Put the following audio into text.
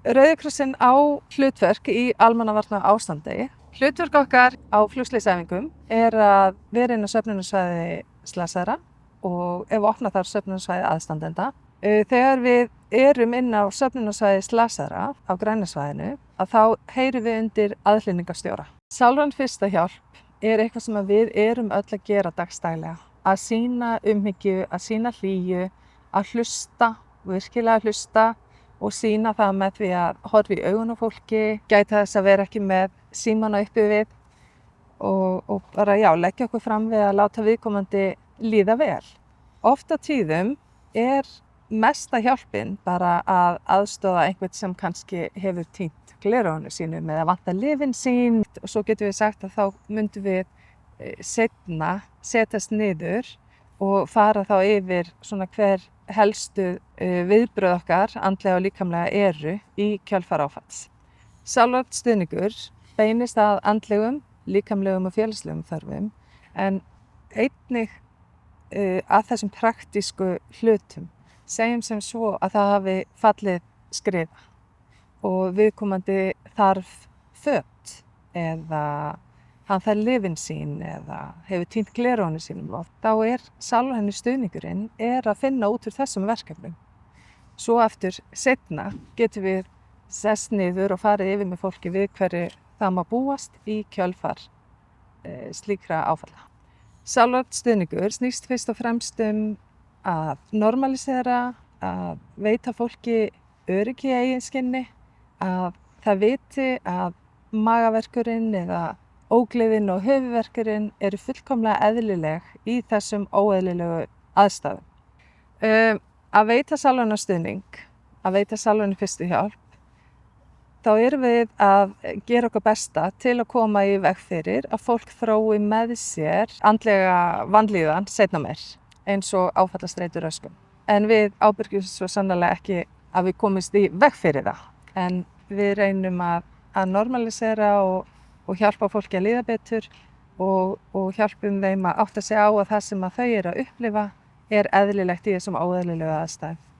Rauði krossinn á hlutverk í almannavarna ástandi. Hlutverk okkar á flugslysaæfingum er að vera inn á söfnunarsvæði slasaðra og ef opna þarf söfnunarsvæði aðstandenda. Þegar við erum inn á söfnunarsvæði slasaðra á Grænasvæðinu að þá heyrum við undir aðhlynningarstjóra. Sálræn fyrsta hjálp er eitthvað sem við erum öll að gera dagsdaglega. Að sýna umhyggju, að sýna hlýju, að hlusta, virkilega hlusta og sýna það með því að horfa í augun á fólki, gæta þess að vera ekki með símana uppi við og bara leggja okkur fram við að láta viðkomandi líða vel. Oft á tíðum er mesta hjálpin bara að aðstoða einhvern sem kannski hefur týnt gleraugunum sínum eða vantar lyfin sín og svo getum við sagt að þá myndum við seinna setjast niður og fara þá yfir svona hver helstu viðbrögð okkar andlega og líkamlega eru í kjölfar áfalls. Sálrænn stuðningur beinist að andlegum, líkamlegum og félagslegum þörfum en einnig að þessum praktísku hlutum. Segjum sem svo að það hafi fallið skriða og viðkomandi þarf föt eða hann þarf lyfin sín eða hefur týnt gleraugunum sínum og þá er sálrænni stuðningurinn að finna út úr þessum verkefnum. Svo aftur seinna getum við sest niður og farið yfir með fólki við hverju það má búast í kjölfar slíkra áfalla. Sálrænn stuðningur snýst fyrst og fremst að normalisera, að veita fólki öryggi í eigin skinni, að það viti að magaverkurinn eða ógleðin og höfuðverkurinn eru fullkomlega eðlileg í þessum óeðlilegu aðstæðum. Að veita sálrænan stuðning, að veita sálræna fyrstu hjálp, þá erum við að gera okkar besta til að koma í veg fyrir að fólk þrói með sér andlega vanlíðan seinna meir, eins og áfallastreituröskun. En við ábyrgjum svo sannarlega ekki að við komumst í veg fyrir það, en við reynum að normalisera og hjálpa fólki að líða betur og hjálpum þeim að átta sig á að það sem að þau eru að upplifa er eðlilegt í þessum óeðlilegu aðstæðum.